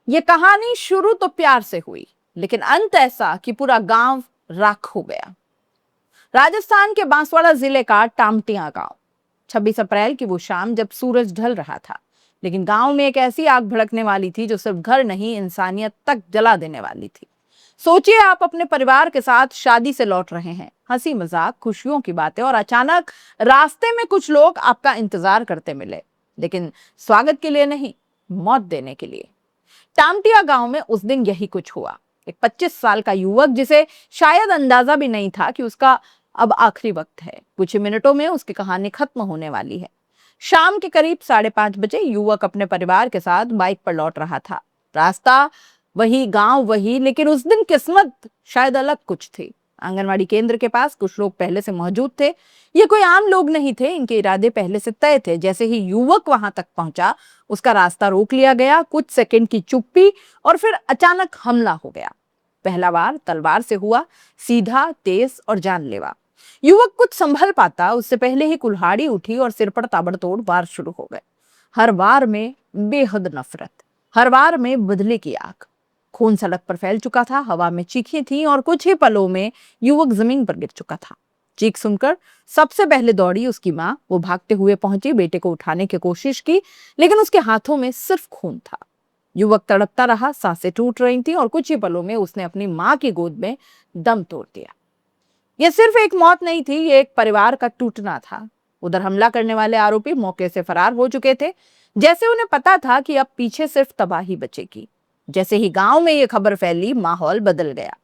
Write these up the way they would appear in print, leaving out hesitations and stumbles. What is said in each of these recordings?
ये कहानी शुरू तो प्यार से हुई, लेकिन अंत ऐसा कि पूरा गांव राख हो गया। राजस्थान के बांसवाड़ा जिले का टामटिया गांव। 26 अप्रैल की वो शाम जब सूरज ढल रहा था, लेकिन गांव में एक ऐसी आग भड़कने वाली थी जो सिर्फ घर नहीं, इंसानियत तक जला देने वाली थी। सोचिए, आप अपने परिवार के साथ शादी से लौट रहे हैं, हंसी मजाक, खुशियों की बातें, और अचानक रास्ते में कुछ लोग आपका इंतजार करते मिले, लेकिन स्वागत के लिए नहीं, मौत देने के लिए। टामटिया गांव में उस दिन यही कुछ हुआ। एक 25 साल का युवक, जिसे शायद अंदाजा भी नहीं था कि उसका अब आखिरी वक्त है। कुछ ही मिनटों में उसकी कहानी खत्म होने वाली है। शाम के करीब 5:30 बजे युवक अपने परिवार के साथ बाइक पर लौट रहा था। रास्ता वही, गांव वही, लेकिन उस दिन किस्मत शायद अलग कुछ थी। आंगनवाड़ी केंद्र के पास कुछ लोग पहले से मौजूद थे। ये कोई आम लोग नहीं थे, इनके इरादे पहले से तय थे। जैसे ही युवक वहां तक पहुंचा, उसका रास्ता रोक लिया गया। कुछ सेकंड की चुप्पी और फिर अचानक हमला हो गया। पहला वार तलवार से हुआ, सीधा, तेज और जानलेवा। युवक कुछ संभल पाता उससे पहले ही कुल्हाड़ी उठी और सिर पर ताबड़तोड़ वार शुरू हो गए। हर वार में बेहद नफरत, हर वार में बदले की आग। खून सड़क पर फैल चुका था, हवा में चीखें थीं और कुछ ही पलों में युवक जमीन पर गिर चुका था। चीख सुनकर सबसे पहले दौड़ी उसकी मां। वो भागते हुए पहुंची, बेटे को उठाने की कोशिश की, लेकिन उसके हाथों में सिर्फ खून था। युवक तड़पता रहा, सांसें टूट रही थी और कुछ ही पलों में उसने अपनी मां की गोद में दम तोड़ दिया। यह सिर्फ एक मौत नहीं थी, ये एक परिवार का टूटना था। उधर हमला करने वाले आरोपी मौके से फरार हो चुके थे, जैसे उन्हें पता था कि अब पीछे सिर्फ तबाही बचेगी। जैसे ही गांव में यह खबर फैली, माहौल बदल गया।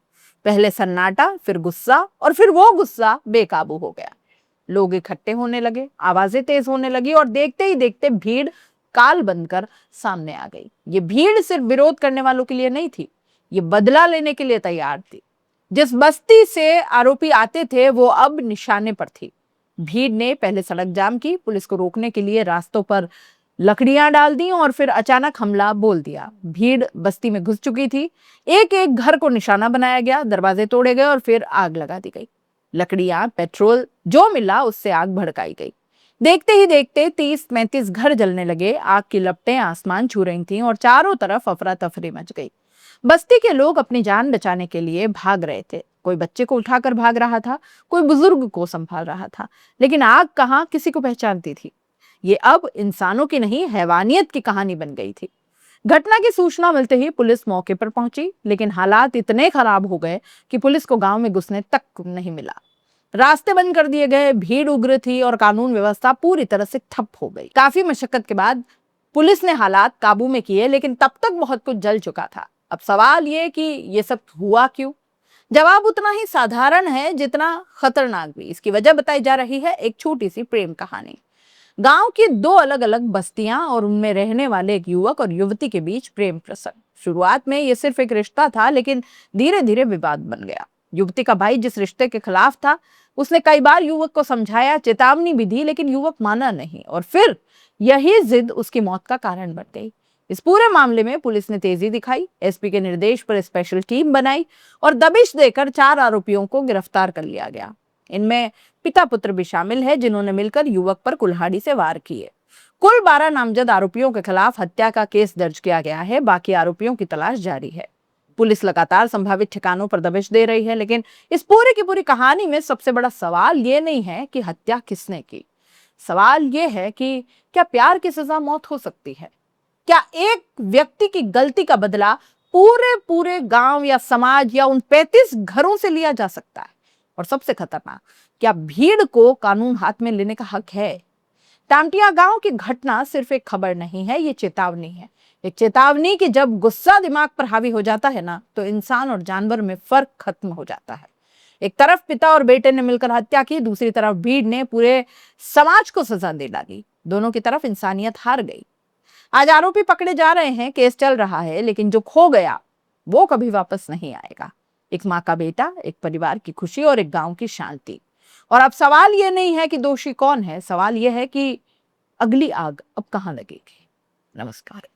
पहले सन्नाटा, फिर गुस्सा, और फिर वो गुस्सा बेकाबू हो गया। लोग इकट्ठे होने लगे, आवाजें तेज होने लगी, और देखते ही देखते भीड़ काल बनकर सामने आ गई। ये भीड़ सिर्फ विरोध करने वालों के लिए नहीं थी, ये बदला लेने के लिए तैयार थी। जिस बस्ती से आरोपी आते थे वो अब निशाने पर थी। भीड़ ने पहले सड़क जाम की, पुलिस को रोकने के लिए रास्तों पर लकड़ियां डाल दी और फिर अचानक हमला बोल दिया। भीड़ बस्ती में घुस चुकी थी। एक एक घर को निशाना बनाया गया, दरवाजे तोड़े गए और फिर आग लगा दी गई। लकड़ियां, पेट्रोल जो मिला उससे आग भड़काई गई। देखते ही देखते 30-35 घर जलने लगे। आग की लपटें आसमान छू रही थीं और चारों तरफ अफरा तफरी मच गई। बस्ती के लोग अपनी जान बचाने के लिए भाग रहे थे। कोई बच्चे को उठाकर भाग रहा था, कोई बुजुर्ग को संभाल रहा था, लेकिन आग कहाँ किसी को पहचानती थी। ये अब इंसानों की नहीं, हैवानियत की कहानी बन गई थी। घटना की सूचना मिलते ही पुलिस मौके पर पहुंची, लेकिन हालात इतने खराब हो गए कि पुलिस को गांव में घुसने तक नहीं मिला। रास्ते बंद कर दिए गए, भीड़ उग्र थी और कानून व्यवस्था पूरी तरह से ठप हो गई। काफी मशक्कत के बाद पुलिस ने हालात काबू में किए, लेकिन तब तक बहुत कुछ जल चुका था। अब सवाल ये कि ये सब हुआ क्यों? जवाब उतना ही साधारण है जितना खतरनाक भी। इसकी वजह बताई जा रही है एक छोटी सी प्रेम कहानी। गांव की दो अलग अलग बस्तियां और उनमें रहने वाले एक युवक और युवती के बीच प्रेम प्रसंग। शुरुआत में यह सिर्फ एक रिश्ता था, लेकिन धीरे धीरे विवाद बन गया। युवती का भाई जिस रिश्ते के खिलाफ था, उसने कई बार युवक को समझाया, चेतावनी भी दी, लेकिन युवक माना नहीं, और फिर यही जिद उसकी मौत का कारण बन गई। इस पूरे मामले में पुलिस ने तेजी दिखाई, एसपी के निर्देश पर स्पेशल टीम बनाई और दबिश देकर 4 आरोपियों को गिरफ्तार कर लिया गया। इनमें पिता पुत्र भी शामिल है, जिन्होंने मिलकर युवक पर कुल्हाड़ी से वार किए। कुल 12 नामजद आरोपियों के खिलाफ हत्या का केस दर्ज किया गया है। बाकी आरोपियों की तलाश जारी है। पुलिस लगातार संभावित ठिकानों पर दबिश दे रही है, लेकिन इस पूरी की पूरी कहानी में सबसे बड़ा सवाल ये नहीं है कि हत्या किसने की। सवाल ये है कि क्या प्यार की सजा मौत हो सकती है? क्या एक व्यक्ति की गलती का बदला पूरे पूरे गांव या समाज या उन 35 घरों से लिया जा सकता है? और सबसे खतरनाक, क्या भीड़ को कानून हाथ में लेने का हक है? टामटिया गांव की घटना सिर्फ एक खबर नहीं है, ये चेतावनी है। एक चेतावनी कि जब गुस्सा दिमाग पर हावी हो जाता है ना, तो इंसान और जानवर में फर्क खत्म हो जाता है। एक तरफ पिता और बेटे ने मिलकर हत्या की, दूसरी तरफ भीड़ ने पूरे समाज को सजा दे डाली। दोनों की तरफ इंसानियत हार गई। आज आरोपी पकड़े जा रहे हैं, केस चल रहा है, लेकिन जो खो गया वो कभी वापस नहीं आएगा। एक माँ का बेटा, एक परिवार की खुशी और एक गांव की शांति। और अब सवाल ये नहीं है कि दोषी कौन है, सवाल ये है कि अगली आग अब कहां लगेगी। नमस्कार।